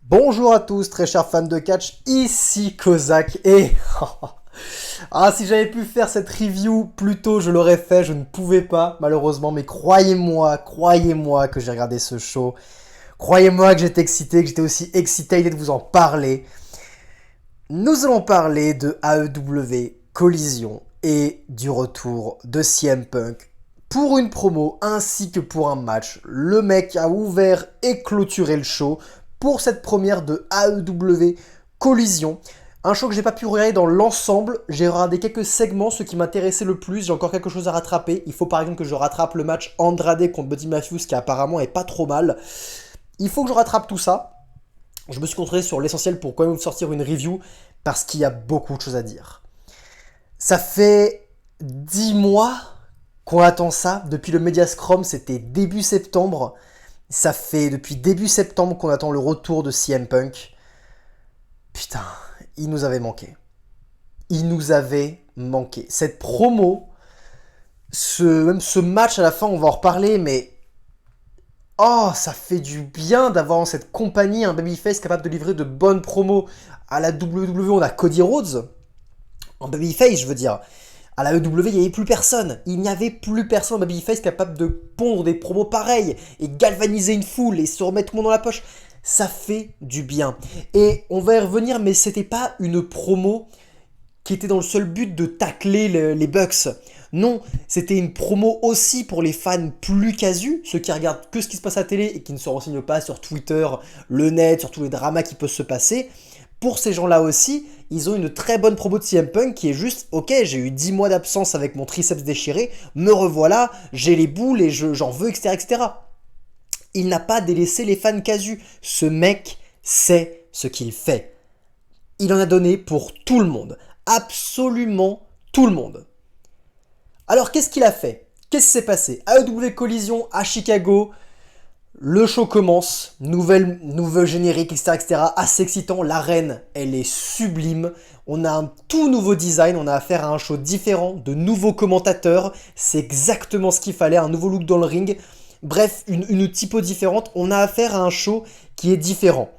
Bonjour à tous, très chers fans de catch, ici Kozak et... Ah, si j'avais pu faire cette review plus tôt, je l'aurais fait, je ne pouvais pas, malheureusement, mais croyez-moi que j'ai regardé ce show. Croyez-moi que j'étais excité, que j'étais aussi excité de vous en parler. Nous allons parler de AEW Collision et du retour de CM Punk pour une promo ainsi que pour un match. Le mec a ouvert et clôturé le show pour cette première de AEW Collision. Un show que j'ai pas pu regarder dans l'ensemble, j'ai regardé quelques segments, ce qui m'intéressait le plus, j'ai encore quelque chose à rattraper. Il faut par exemple que je rattrape le match Andrade contre Buddy Matthews qui apparemment est pas trop mal. Il faut que je rattrape tout ça. Je me suis concentré sur l'essentiel pour quand même vous sortir une review parce qu'il y a beaucoup de choses à dire. Ça fait 10 mois qu'on attend ça. Depuis le Media Scrum, c'était début septembre. Ça fait depuis début septembre qu'on attend le retour de CM Punk. Putain, il nous avait manqué. Il nous avait manqué. Cette promo, même ce match à la fin, on va en reparler, mais... Oh, ça fait du bien d'avoir dans cette compagnie un babyface capable de livrer de bonnes promos. À la WWE, on a Cody Rhodes. En babyface, je veux dire. À la EW, il n'y avait plus personne. Il n'y avait plus personne en babyface capable de pondre des promos pareils et galvaniser une foule et se remettre tout le monde dans la poche. Ça fait du bien. Et on va y revenir, mais c'était pas une promo qui était dans le seul but de tacler les Bucks. Non, c'était une promo aussi pour les fans plus casus, ceux qui regardent que ce qui se passe à la télé et qui ne se renseignent pas sur Twitter, le net, sur tous les dramas qui peuvent se passer. Pour ces gens-là aussi, ils ont une très bonne promo de CM Punk qui est juste « Ok, j'ai eu 10 mois d'absence avec mon triceps déchiré, me revoilà, j'ai les boules et j'en veux, etc. etc. » Il n'a pas délaissé les fans casus. Ce mec sait ce qu'il fait. Il en a donné pour tout le monde. Absolument tout le monde. Alors qu'est-ce qu'il a fait? Qu'est-ce qui s'est passé? AEW Collision à Chicago, le show commence, nouveau générique, etc., etc. Assez excitant, l'arène, elle est sublime. On a un tout nouveau design, on a affaire à un show différent, de nouveaux commentateurs. C'est exactement ce qu'il fallait, un nouveau look dans le ring. Bref, une typo différente. On a affaire à un show qui est différent.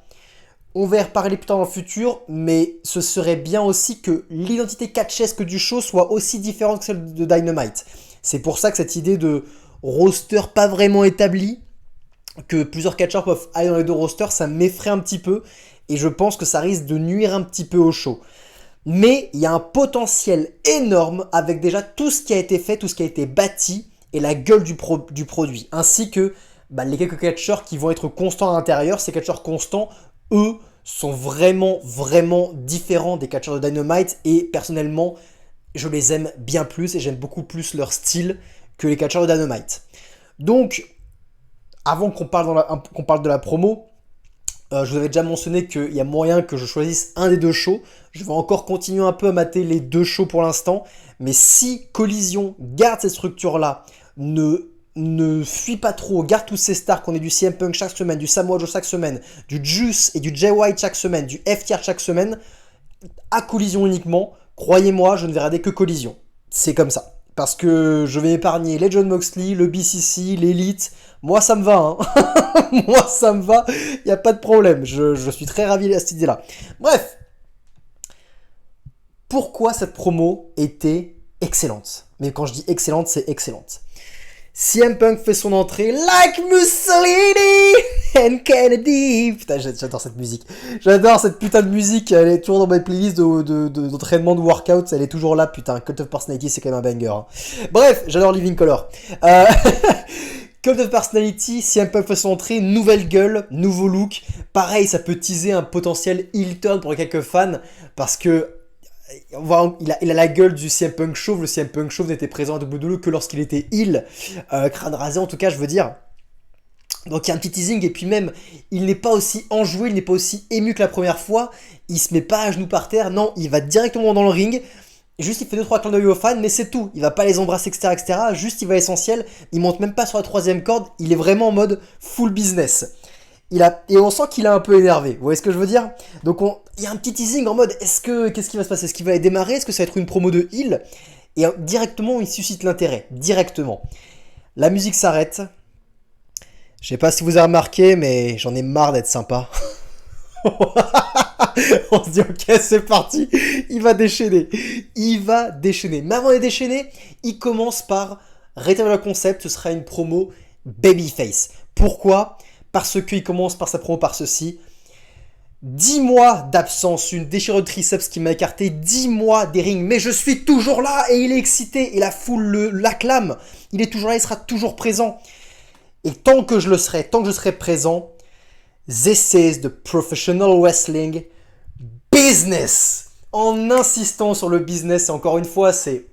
On va y reparler plus tard dans le futur, mais ce serait bien aussi que l'identité catchesque du show soit aussi différente que celle de Dynamite. C'est pour ça que cette idée de roster pas vraiment établi, que plusieurs catcheurs peuvent aller dans les deux rosters, ça m'effraie un petit peu, et je pense que ça risque de nuire un petit peu au show. Mais il y a un potentiel énorme avec déjà tout ce qui a été fait, tout ce qui a été bâti, et la gueule du produit, ainsi que les quelques catcheurs qui vont être constants à l'intérieur. Ces catcheurs constants, eux, sont vraiment différents des catcheurs de Dynamite, et personnellement, je les aime bien plus, et j'aime beaucoup plus leur style que les catcheurs de Dynamite. Donc, avant qu'on parle de la promo, je vous avais déjà mentionné qu'il y a moyen que je choisisse un des deux shows. Je vais encore continuer un peu à mater les deux shows pour l'instant. Mais si Collision garde cette structure-là, ne fuit pas trop, garde tous ces stars, qu'on ait du CM Punk chaque semaine, du Samoa Joe chaque semaine, du Juice et du Jay White chaque semaine, du FTR chaque semaine, à Collision uniquement, croyez-moi, je ne vais regarder que Collision. C'est comme ça. Parce que je vais épargner les Jon Moxley, le BCC, l'Elite. Moi, ça me va, hein. Moi, ça me va. Il n'y a pas de problème. Je suis très ravi à cette idée-là. Bref. Pourquoi cette promo était excellente? Mais quand je dis excellente, c'est excellente. CM Punk fait son entrée like Mussolini and Kennedy. Putain, j'adore cette musique. J'adore cette putain de musique. Elle est toujours dans mes playlists d'entraînement de workout. Elle est toujours là, putain. Cult of Personality, c'est quand même un banger. Hein. Bref, j'adore Living Color. Cult of Personality, CM Punk fait son entrée, nouvelle gueule, nouveau look. Pareil, ça peut teaser un potentiel heel turn pour quelques fans. Parce que il a la gueule du CM Punk chauve. Le CM Punk chauve n'était présent à WWE que lorsqu'il était heel, crâne rasé en tout cas, je veux dire. Donc il y a un petit teasing, et puis même, il n'est pas aussi enjoué, il n'est pas aussi ému que la première fois. Il se met pas à genoux par terre, non, il va directement dans le ring. Juste il fait 2-3 clins d'œil aux fans, mais c'est tout. Il va pas les embrasser, etc., etc. Juste il va à l'essentiel. Il monte même pas sur la troisième corde. Il est vraiment en mode full business. Et on sent qu'il est un peu énervé, vous voyez ce que je veux dire? Donc il y a un petit teasing en mode, qu'est-ce qui va se passer? Est-ce qu'il va démarrer? Est-ce que ça va être une promo de heel? Et directement, il suscite l'intérêt, directement. La musique s'arrête. Je sais pas si vous avez remarqué, mais j'en ai marre d'être sympa. On se dit ok, c'est parti, il va déchaîner. Il va déchaîner. Mais avant de déchaîner, il commence par rétablir le concept, ce sera une promo babyface. Pourquoi? Parce qu'il commence par sa promo par ceci. 10 mois d'absence, une déchirure de triceps qui m'a écarté, 10 mois des rings, mais je suis toujours là et il est excité et la foule l'acclame. Il est toujours là, il sera toujours présent. Et tant que je le serai, tant que je serai présent, this is the professional wrestling business. En insistant sur le business, et encore une fois, c'est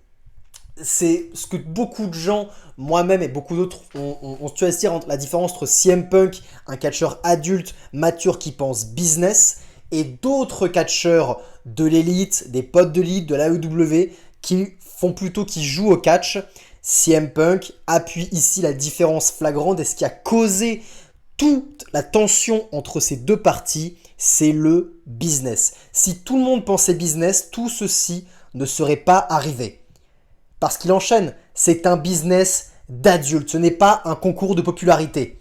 ce que beaucoup de gens, moi-même et beaucoup d'autres, ont tué à se dire entre la différence entre CM Punk, un catcheur adulte, mature qui pense business, et d'autres catcheurs de l'élite, des potes de l'élite, de l'AEW, qui jouent au catch. CM Punk appuie ici la différence flagrante et ce qui a causé toute la tension entre ces deux parties, c'est le business. Si tout le monde pensait business, tout ceci ne serait pas arrivé. Parce qu'il enchaîne, c'est un business d'adulte, ce n'est pas un concours de popularité.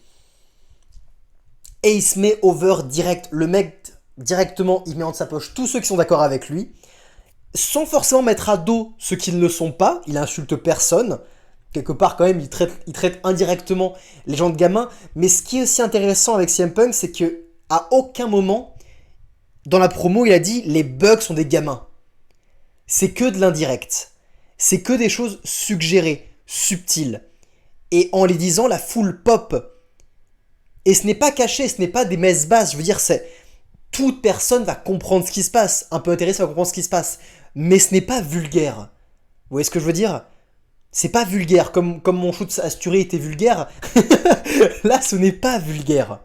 Et il se met over direct, le mec directement, il met en sa poche tous ceux qui sont d'accord avec lui, sans forcément mettre à dos ceux qui ne le sont pas, il insulte personne, quelque part quand même il traite indirectement les gens de gamins, mais ce qui est aussi intéressant avec CM Punk, c'est que à aucun moment, dans la promo, il a dit les Bucks sont des gamins. C'est que de l'indirect. C'est que des choses suggérées, subtiles. Et en les disant, la foule pop. Et ce n'est pas caché, ce n'est pas des messes basses. Je veux dire, toute personne va comprendre ce qui se passe. Un peu intéressé va comprendre ce qui se passe. Mais ce n'est pas vulgaire. Vous voyez ce que je veux dire? C'est pas vulgaire. Comme mon shoot Asturie était vulgaire. Là, ce n'est pas vulgaire.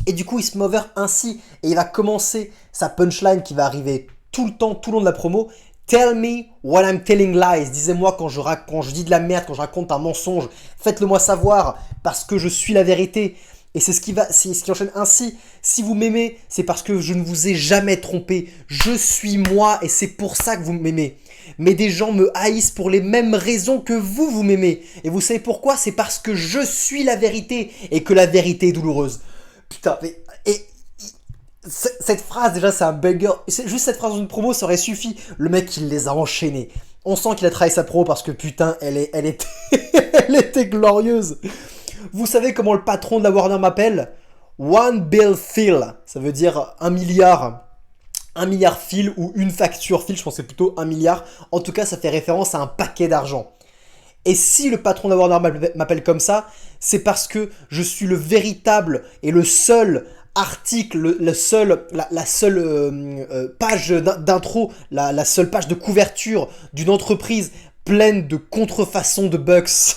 Et du coup, il se met over ainsi. Et il va commencer sa punchline qui va arriver tout le temps, tout le long de la promo. Tell me what I'm telling lies. Disez-moi quand je dis de la merde, quand je raconte un mensonge. Faites-le moi savoir parce que je suis la vérité. Et c'est ce qui enchaîne ainsi. Si vous m'aimez, c'est parce que je ne vous ai jamais trompé. Je suis moi et c'est pour ça que vous m'aimez. Mais des gens me haïssent pour les mêmes raisons que vous m'aimez. Et vous savez pourquoi? C'est parce que je suis la vérité et que la vérité est douloureuse. Putain, cette phrase, déjà, c'est un banger. Juste cette phrase d'une promo, ça aurait suffi. Le mec, il les a enchaînés. On sent qu'il a travaillé sa promo parce que putain, elle était glorieuse. Vous savez comment le patron de la Warner m'appelle? One bill Phil. Ça veut dire 1 milliard. 1 milliard Phil ou une facture Phil. Je pense que c'est plutôt 1 milliard. En tout cas, ça fait référence à un paquet d'argent. Et si le patron de la Warner m'appelle comme ça, c'est parce que je suis le véritable et le seul article, la seule page d'intro, la seule page de couverture d'une entreprise pleine de contrefaçons de bucks.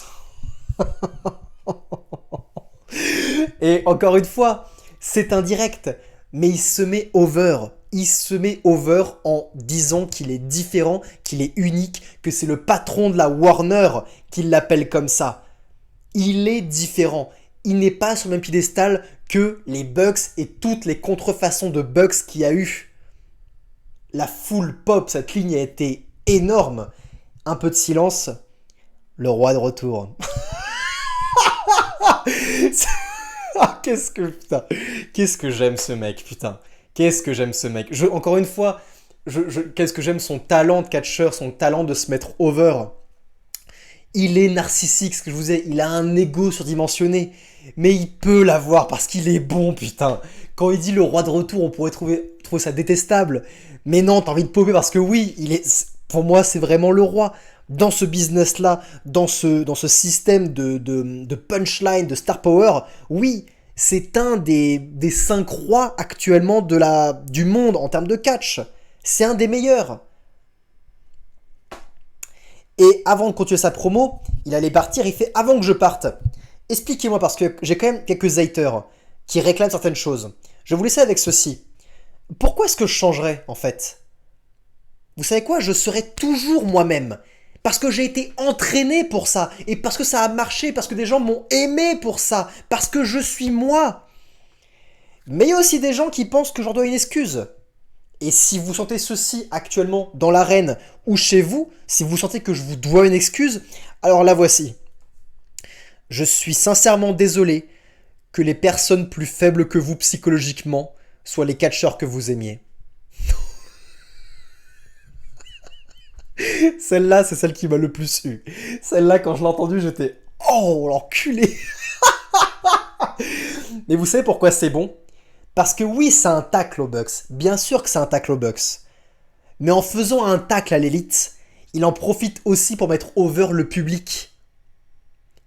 Et encore une fois, c'est indirect, mais il se met over. Il se met over en disant qu'il est différent, qu'il est unique, que c'est le patron de la Warner qui l'appelle comme ça. Il est différent. Il n'est pas sur le même piédestal que les Bucks et toutes les contrefaçons de Bucks qu'il y a eu. La foule pop, cette ligne a été énorme. Un peu de silence. Le roi de retour. Qu'est-ce que j'aime ce mec, putain. Qu'est-ce que j'aime ce mec. Encore une fois, qu'est-ce que j'aime son talent de catcheur, son talent de se mettre over. Il est narcissique, ce que je vous ai. Il a un ego surdimensionné. Mais il peut l'avoir parce qu'il est bon, putain. Quand il dit le roi de retour, on pourrait trouver ça détestable. Mais non, t'as envie de popper parce que oui, pour moi, c'est vraiment le roi. Dans ce business-là, dans ce système de punchline, de star power, oui, c'est un des 5 rois actuellement du monde en termes de catch. C'est un des meilleurs. Et avant de continuer sa promo, il allait partir, il fait « Avant que je parte, expliquez-moi parce que j'ai quand même quelques haters qui réclament certaines choses. Je vais vous laisser avec ceci. Pourquoi est-ce que je changerais en fait? Vous savez quoi? Je serai toujours moi-même. Parce que j'ai été entraîné pour ça. Et parce que ça a marché. Parce que des gens m'ont aimé pour ça. Parce que je suis moi. Mais il y a aussi des gens qui pensent que je leur dois une excuse. Et si vous sentez ceci actuellement dans l'arène ou chez vous, si vous sentez que je vous dois une excuse, alors la voici. Je suis sincèrement désolé que les personnes plus faibles que vous psychologiquement soit les catcheurs que vous aimiez. Celle-là, c'est celle qui m'a le plus eu. Celle-là, quand je l'ai entendue, j'étais... Oh, l'enculé. Mais vous savez pourquoi c'est bon? Parce que oui, c'est un tacle au Bucks. Bien sûr que c'est un tacle au Bucks. Mais en faisant un tacle à l'élite, il en profite aussi pour mettre over le public.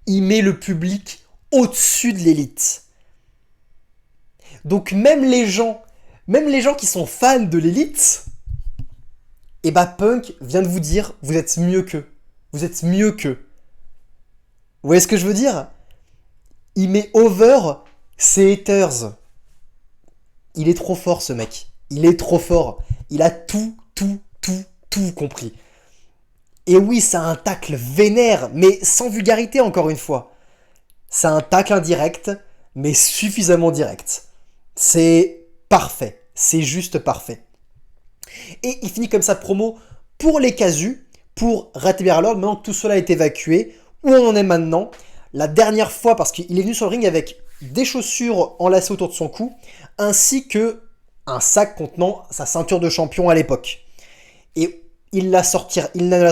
Il met le public au-dessus de l'élite. Donc même les gens qui sont fans de l'élite, et bah Punk vient de vous dire, vous êtes mieux qu'eux. Vous êtes mieux qu'eux. Vous voyez ce que je veux dire? Il met over ses haters. Il est trop fort ce mec. Il est trop fort. Il a tout compris. Et oui, c'est un tacle vénère, mais sans vulgarité encore une fois. C'est un tacle indirect, mais suffisamment direct. C'est parfait. C'est juste parfait. Et il finit comme sa promo pour les casus, pour rétablir l'ordre. Maintenant que tout cela est évacué, où on en est maintenant? La dernière fois, parce qu'il est venu sur le ring avec des chaussures enlacées autour de son cou, ainsi que un sac contenant sa ceinture de champion à l'époque. Et il ne la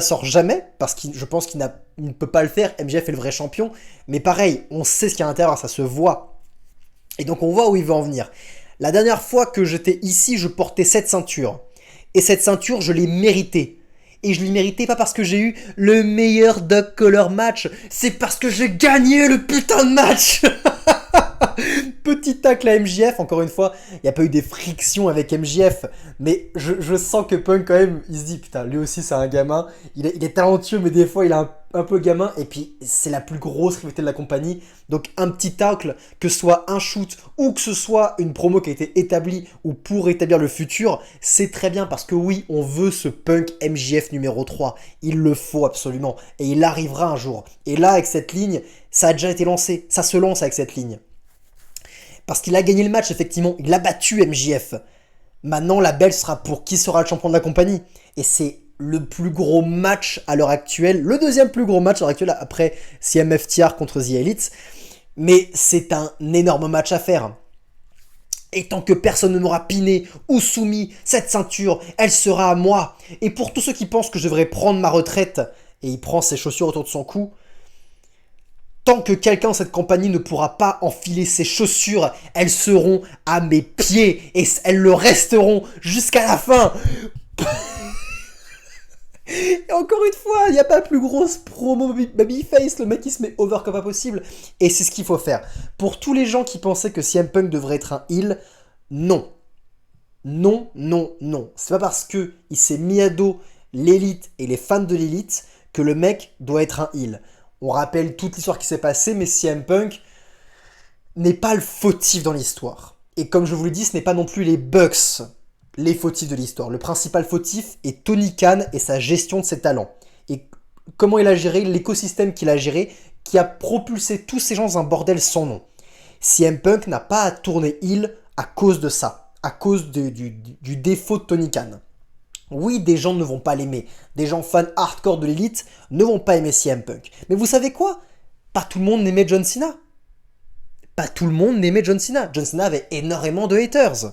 sort jamais, parce que je pense qu'il ne peut pas le faire. MJF est le vrai champion, mais pareil, on sait ce qu'il y a à l'intérieur, ça se voit. Et donc on voit où il veut en venir. La dernière fois que j'étais ici, je portais cette ceinture. Et cette ceinture, je l'ai méritée. Et je l'ai méritée pas parce que j'ai eu le meilleur Dog Collar match, c'est parce que j'ai gagné le putain de match. Petit tacle à MJF, encore une fois, il n'y a pas eu des frictions avec MJF, mais je sens que Punk quand même, il se dit, putain, lui aussi c'est un gamin, il est talentueux, mais des fois il est un peu gamin, et puis c'est la plus grosse rivalité de la compagnie, donc un petit tacle, que ce soit un shoot, ou que ce soit une promo qui a été établie, ou pour établir le futur, c'est très bien, parce que oui, on veut ce Punk MJF numéro 3, il le faut absolument, et il arrivera un jour, et là, avec cette ligne, ça a déjà été lancé, ça se lance avec cette ligne. Parce qu'il a gagné le match, effectivement. Il a battu MJF. Maintenant, la belle sera pour qui sera le champion de la compagnie. Et c'est le plus gros match à l'heure actuelle. Le deuxième plus gros match à l'heure actuelle, après CMFTR contre The Elite. Mais c'est un énorme match à faire. Et tant que personne ne m'aura piné ou soumis, cette ceinture, elle sera à moi. Et pour tous ceux qui pensent que je devrais prendre ma retraite, et il prend ses chaussures autour de son cou, tant que quelqu'un dans cette compagnie ne pourra pas enfiler ses chaussures, elles seront à mes pieds et elles le resteront jusqu'à la fin. Et encore une fois, il n'y a pas plus grosse promo babyface, le mec qui se met over comme pas possible. Et c'est ce qu'il faut faire. Pour tous les gens qui pensaient que CM Punk devrait être un heel, non. Non. C'est pas parce que il s'est mis à dos l'élite et les fans de l'élite que le mec doit être un heel. On rappelle toute l'histoire qui s'est passée, mais CM Punk n'est pas le fautif dans l'histoire. Et comme je vous l'ai dit, ce n'est pas non plus les Bucks les fautifs de l'histoire. Le principal fautif est Tony Khan et sa gestion de ses talents. Et comment il a géré, l'écosystème qu'il a géré, qui a propulsé tous ces gens dans un bordel sans nom. CM Punk n'a pas à tourner heel à cause de ça, à cause du défaut de Tony Khan. Oui, des gens ne vont pas l'aimer. Des gens fans hardcore de l'élite ne vont pas aimer CM Punk. Mais vous savez quoi? Pas tout le monde n'aimait John Cena. Pas tout le monde n'aimait John Cena. John Cena avait énormément de haters.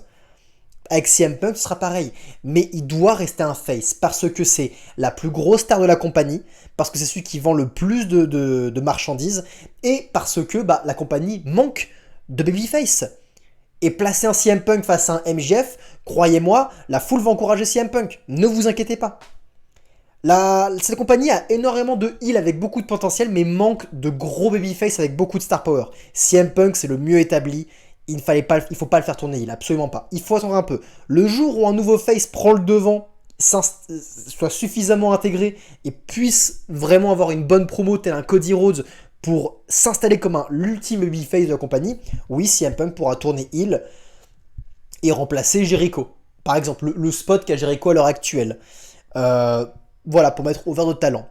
Avec CM Punk, ce sera pareil. Mais il doit rester un face parce que c'est la plus grosse star de la compagnie, parce que c'est celui qui vend le plus de marchandises, et parce que la compagnie manque de babyface. Et placer un CM Punk face à un MJF, croyez-moi, la foule va encourager CM Punk. Ne vous inquiétez pas. Cette compagnie a énormément de heal avec beaucoup de potentiel, mais manque de gros babyface avec beaucoup de star power. CM Punk, c'est le mieux établi. Il faut pas le faire tourner heal, absolument pas. Il faut attendre un peu. Le jour où un nouveau face prend le devant, soit suffisamment intégré et puisse vraiment avoir une bonne promo tel un Cody Rhodes pour s'installer comme l'ultime babyface de la compagnie, oui, CM Punk pourra tourner heel et remplacer Jericho. Par exemple, le spot qu'a Jericho à l'heure actuelle. Voilà, pour mettre over de talent.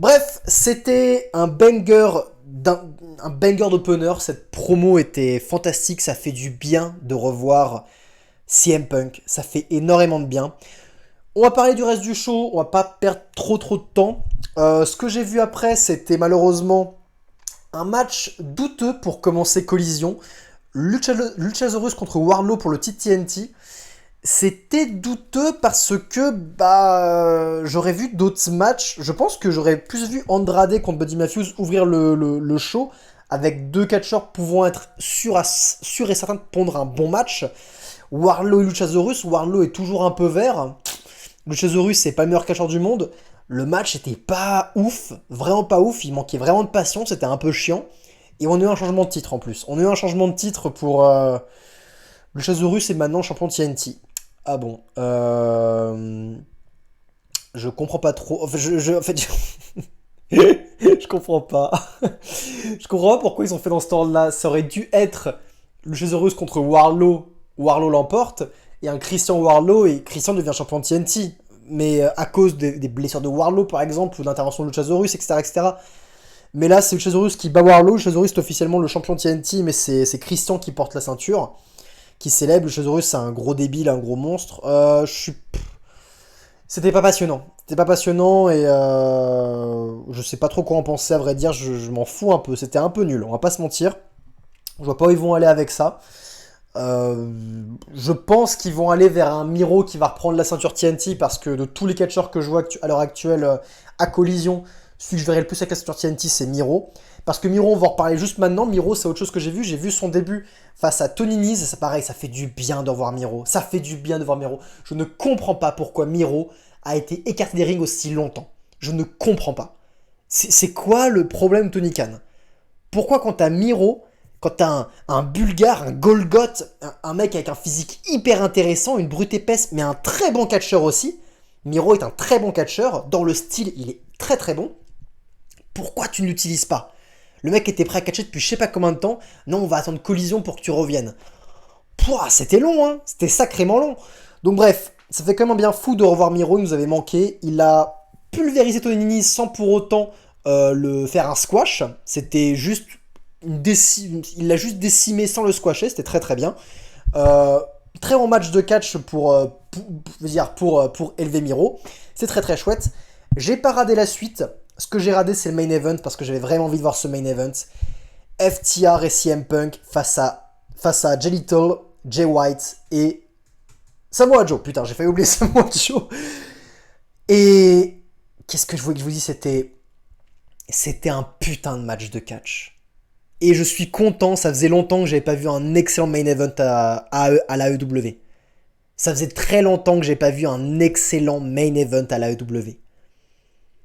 Bref, c'était un banger d'opener. Cette promo était fantastique, ça fait du bien de revoir CM Punk. Ça fait énormément de bien. On va parler du reste du show, on va pas perdre trop de temps. Ce que j'ai vu après, c'était malheureusement un match douteux pour commencer Collision. Luchasaurus contre Wardlow pour le titre TNT, c'était douteux parce que bah j'aurais vu d'autres matchs. Je pense que j'aurais plus vu Andrade contre Buddy Matthews ouvrir le show avec deux catcheurs pouvant être sûrs et certains de pondre un bon match. Wardlow et Luchasaurus, Wardlow est toujours un peu vert. Luchasaurus c'est pas le meilleur catcheur du monde. Le match était pas ouf, vraiment pas ouf, il manquait vraiment de passion, c'était un peu chiant. Et on a eu un changement de titre en plus. On a eu un changement de titre pour Luchasaurus est maintenant champion de TNT. Ah bon, je comprends pas trop. Enfin, en fait, je comprends pas. Je comprends pas pourquoi ils ont fait dans ce ordre-là. Ça aurait dû être Luchasaurus contre Wardlow. Wardlow l'emporte. Et un Christian Wardlow et Christian devient champion de TNT. Mais à cause des blessures de Wardlow par exemple, ou d'intervention de Luchasaurus, etc., etc. Mais là, c'est Luchasaurus qui bat Wardlow. Luchasaurus est officiellement le champion de TNT, mais c'est Christian qui porte la ceinture, qui célèbre. Luchasaurus, c'est un gros débile, un gros monstre. C'était pas passionnant. C'était pas passionnant et je sais pas trop quoi en penser, à vrai dire. Je m'en fous un peu. C'était un peu nul, on va pas se mentir. Je vois pas où ils vont aller avec ça. Je pense qu'ils vont aller vers un Miro qui va reprendre la ceinture TNT parce que de tous les catcheurs que je vois à l'heure actuelle à Collision, celui que je verrai le plus avec la ceinture TNT, c'est Miro. Parce que Miro, on va en reparler juste maintenant. Miro, c'est autre chose que j'ai vu. J'ai vu son début face à Tony Nese. C'est pareil, ça fait du bien de voir Miro. Ça fait du bien de voir Miro. Je ne comprends pas pourquoi Miro a été écarté des rings aussi longtemps. Je ne comprends pas. C'est quoi le problème de Tony Khan? Pourquoi quand t'as Miro, quand t'as un Bulgare, un Golgoth, un mec avec un physique hyper intéressant, une brute épaisse, mais un très bon catcheur aussi. Miro est un très bon catcheur. Dans le style, il est très très bon. Pourquoi tu ne l'utilises pas? Le mec était prêt à catcher depuis je sais pas combien de temps. Non, on va attendre Collision pour que tu reviennes. Pouah, c'était long, hein. C'était sacrément long. Donc bref, ça fait quand même un bien fou de revoir Miro, il nous avait manqué. Il a pulvérisé Tony Nese sans pour autant le faire un squash. C'était juste il l'a juste décimé sans le squasher, c'était très très bien. Très bon match de catch pour élever Miro. C'est très très chouette. J'ai pas radé la suite. Ce que j'ai radé, c'est le main event parce que j'avais vraiment envie de voir ce main event. FTR et CM Punk face à Jay Little, Jay White et Samoa Joe. Putain, j'ai failli oublier Samoa Joe. Et qu'est-ce que je voulais que je vous dise, c'était un putain de match de catch. Et je suis content, ça faisait longtemps que j'avais pas vu un excellent main event à l'AEW. Ça faisait très longtemps que j'ai pas vu un excellent main event à l'AEW.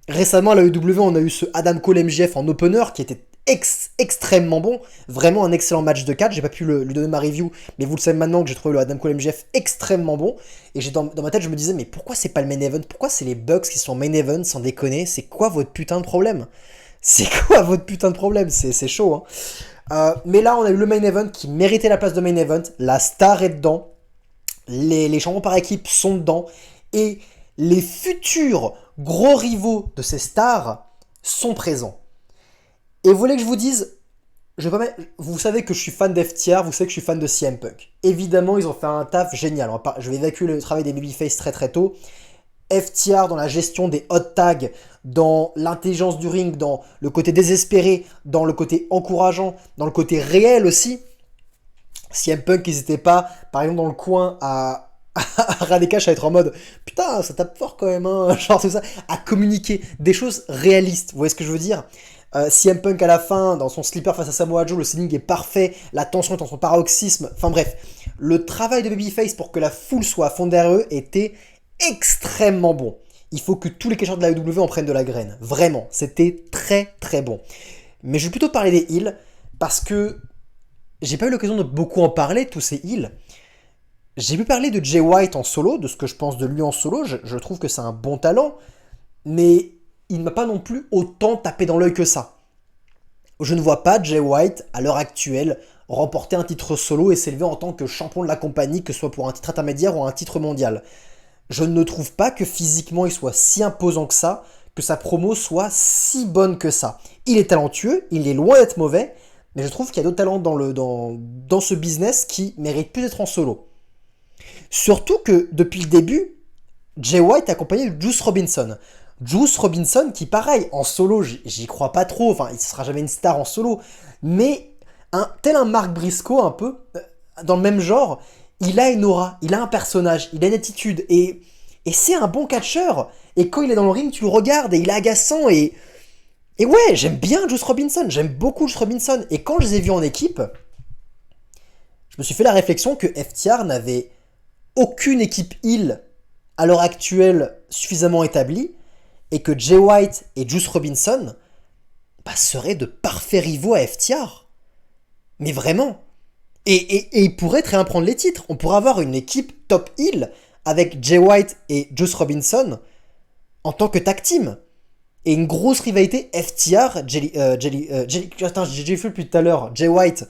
Récemment à l'AEW, on a eu ce Adam Cole MJF en opener qui était extrêmement bon. Vraiment un excellent match de catch. J'ai pas pu lui donner ma review, mais vous le savez maintenant que j'ai trouvé le Adam Cole MJF extrêmement bon. Et dans ma tête, je me disais, mais pourquoi c'est pas le main event? Pourquoi c'est les Bucks qui sont main event, sans déconner? C'est quoi votre putain de problème? C'est quoi votre putain de problème? C'est chaud, hein. Mais là, on a eu le main event qui méritait la place de main event. La star est dedans. Les champions par équipe sont dedans. Et les futurs gros rivaux de ces stars sont présents. Et vous voulez que je vous dise, vous savez que je suis fan d'FTR, vous savez que je suis fan de CM Punk. Évidemment, ils ont fait un taf génial. Je vais évacuer le travail des babyface très très tôt. FTR dans la gestion des hot tags, dans l'intelligence du ring, dans le côté désespéré, dans le côté encourageant, dans le côté réel aussi. CM Punk, ils étaient pas, par exemple, dans le coin à rader cash, à être en mode putain, ça tape fort quand même, hein, genre tout ça, à communiquer des choses réalistes. Vous voyez ce que je veux dire? CM Punk à la fin, dans son slipper face à Samoa Joe, le selling est parfait, la tension est en son paroxysme. Enfin bref, le travail de Babyface pour que la foule soit à fond derrière eux était extrêmement bon. Il faut que tous les catcheurs de la AEW en prennent de la graine. Vraiment, c'était très très bon. Mais je vais plutôt parler des heels parce que j'ai pas eu l'occasion de beaucoup en parler, tous ces heels. J'ai pu parler de Jay White en solo, de ce que je pense de lui en solo. Je trouve que c'est un bon talent, mais il ne m'a pas non plus autant tapé dans l'œil que ça. Je ne vois pas Jay White, à l'heure actuelle, remporter un titre solo et s'élever en tant que champion de la compagnie, que ce soit pour un titre intermédiaire ou un titre mondial. Je ne trouve pas que physiquement il soit si imposant que ça, que sa promo soit si bonne que ça. Il est talentueux, il est loin d'être mauvais, mais je trouve qu'il y a d'autres talents dans ce business qui méritent plus d'être en solo. Surtout que, depuis le début, Jay White est accompagné de Juice Robinson. Juice Robinson qui, pareil, en solo, j'y crois pas trop, enfin, il ne sera jamais une star en solo, mais Tel un Mark Briscoe un peu, dans le même genre, il a une aura, il a un personnage, il a une attitude, et c'est un bon catcheur. Et quand il est dans le ring, tu le regardes, et il est agaçant, et ouais, j'aime bien Juice Robinson, j'aime beaucoup Juice Robinson. Et quand je les ai vus en équipe, je me suis fait la réflexion que FTR n'avait aucune équipe heel à l'heure actuelle suffisamment établie, et que Jay White et Juice Robinson seraient de parfaits rivaux à FTR. Mais vraiment. Et ils pourraient très bien prendre les titres. On pourrait avoir une équipe top heel avec Jay White et Juice Robinson en tant que tag team. Et une grosse rivalité FTR, attends, j'ai fait plus tout à l'heure, Jay White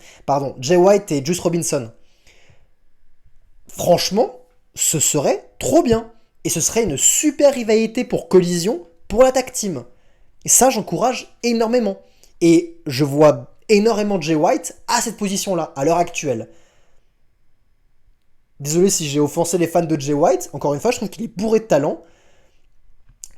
et Juice Robinson. Franchement, ce serait trop bien. Et ce serait une super rivalité pour Collision, pour la tag team. Et ça, j'encourage énormément. Et je vois énormément Jay White à cette position-là, à l'heure actuelle. Désolé si j'ai offensé les fans de Jay White. Encore une fois, je trouve qu'il est bourré de talent.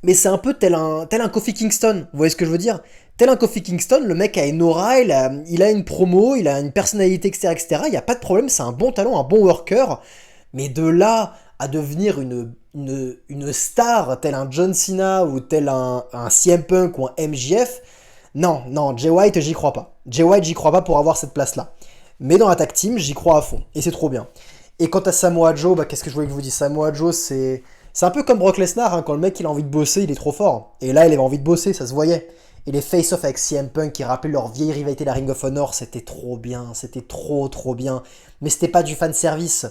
Mais c'est un peu tel un Kofi Kingston. Vous voyez ce que je veux dire? Tel un Kofi Kingston, le mec a une aura, il a une promo, il a une personnalité, etc., etc. Il n'y a pas de problème, c'est un bon talent, un bon worker. Mais de là à devenir une star, tel un John Cena ou tel un CM Punk ou un MJF, non, Jay White, j'y crois pas. Jay White, j'y crois pas pour avoir cette place-là. Mais dans la tag team, j'y crois à fond. Et c'est trop bien. Et quant à Samoa Joe, qu'est-ce que je voulais que je vous dise? Samoa Joe, c'est un peu comme Brock Lesnar, hein, quand le mec il a envie de bosser, il est trop fort. Et là, il avait envie de bosser, ça se voyait. Et les face-off avec CM Punk qui rappellent leur vieille rivalité de la Ring of Honor, c'était trop bien, c'était trop bien. Mais c'était pas du fan service.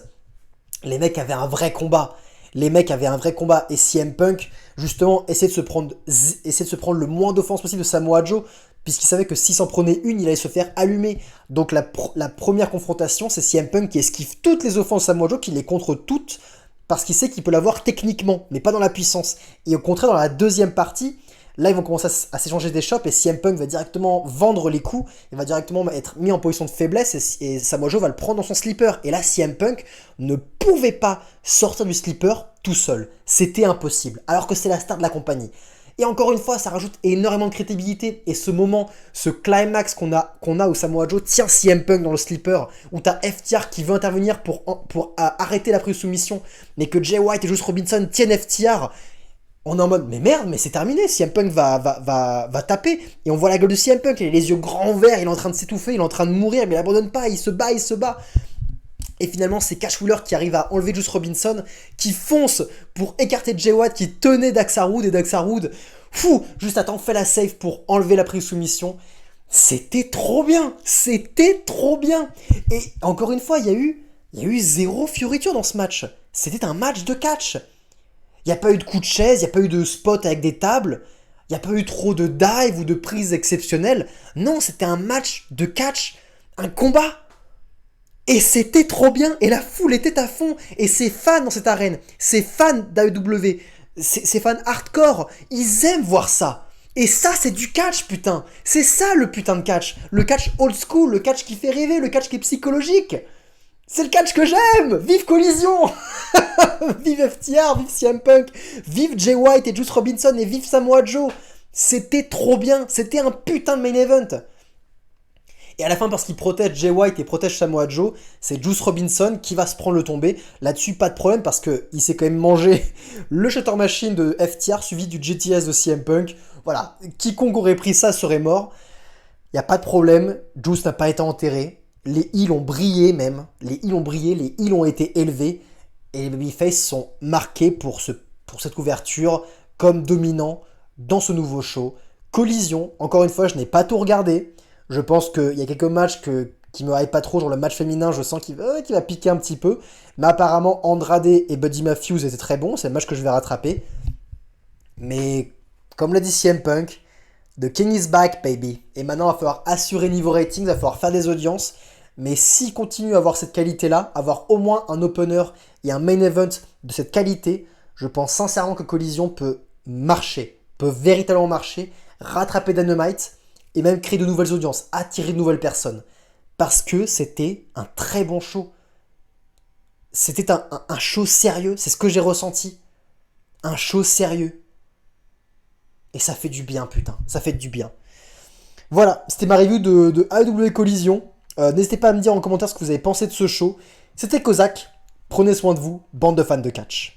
Les mecs avaient un vrai combat. Et CM Punk, justement, essayait de se prendre le moins d'offense possible de Samoa Joe, puisqu'il savait que s'il s'en prenait une, il allait se faire allumer. Donc la première confrontation, c'est CM Punk qui esquive toutes les offenses de Samoa Joe, qui les contre toutes, parce qu'il sait qu'il peut l'avoir techniquement, mais pas dans la puissance. Et au contraire, dans la deuxième partie, là, ils vont commencer à s'échanger des chops et CM Punk va directement vendre les coups, il va directement être mis en position de faiblesse et Samoa Joe va le prendre dans son slipper. Et là, CM Punk ne pouvait pas sortir du slipper tout seul. C'était impossible, alors que c'est la star de la compagnie. Et encore une fois, ça rajoute énormément de crédibilité. Et ce moment, ce climax qu'on a où Samoa Joe tient CM Punk dans le slipper, où t'as FTR qui veut intervenir pour arrêter la prise de soumission, mais que Jay White et Juice Robinson tiennent FTR, on est en mode, mais merde, mais c'est terminé, CM Punk va taper, et on voit la gueule de CM Punk, il a les yeux grands ouverts, il est en train de s'étouffer, il est en train de mourir, mais il abandonne pas, il se bat. Et finalement, c'est Cash Wheeler qui arrive à enlever Juice Robinson, qui fonce pour écarter Jay White, qui tenait Dax Harwood, et Dax Harwood, juste attends, fait la save pour enlever la prise de soumission. C'était trop bien. Et encore une fois, il y a eu zéro fioriture dans ce match. C'était un match de catch. Il n'y a pas eu de coup de chaise, il n'y a pas eu de spot avec des tables, il n'y a pas eu trop de dive ou de prises exceptionnelles. Non, c'était un match de catch, un combat. Et c'était trop bien, et la foule était à fond, et ces fans dans cette arène, ces fans d'AEW, ces fans hardcore, ils aiment voir ça. Et ça, c'est du catch, putain. C'est ça le putain de catch. Le catch old school, le catch qui fait rêver, le catch qui est psychologique. C'est le catch que j'aime. Vive Collision. Vive FTR, vive CM Punk, vive Jay White et Juice Robinson, et vive Samoa Joe. C'était trop bien, c'était un putain de main event. Et à la fin, parce qu'il protège Jay White et protège Samoa Joe, c'est Juice Robinson qui va se prendre le tombé. Là-dessus, pas de problème parce qu'il s'est quand même mangé le Shutter Machine de FTR suivi du GTS de CM Punk. Voilà, quiconque aurait pris ça serait mort. Il n'y a pas de problème, Juice n'a pas été enterré. Les heels ont brillé même. Les heels ont été élevés. Et les babyface sont marqués pour cette ouverture comme dominants dans ce nouveau show. Collision, encore une fois, je n'ai pas tout regardé. Je pense qu'il y a quelques matchs qui me hype pas trop, genre le match féminin, je sens qu'il va piquer un petit peu. Mais apparemment, Andrade et Buddy Matthews étaient très bons, c'est le match que je vais rattraper. Mais, comme l'a dit CM Punk, the king is back, baby. Et maintenant, il va falloir assurer niveau rating, il va falloir faire des audiences. Mais s'il continue à avoir cette qualité-là, avoir au moins un opener et un main event de cette qualité, je pense sincèrement que Collision peut marcher, peut véritablement marcher, rattraper Dynamite, et même créer de nouvelles audiences, attirer de nouvelles personnes. Parce que c'était un très bon show. C'était un show sérieux, c'est ce que j'ai ressenti. Un show sérieux. Et ça fait du bien, putain, ça fait du bien. Voilà, c'était ma review de AEW Collision. N'hésitez pas à me dire en commentaire ce que vous avez pensé de ce show. C'était Kozak, prenez soin de vous, bande de fans de catch.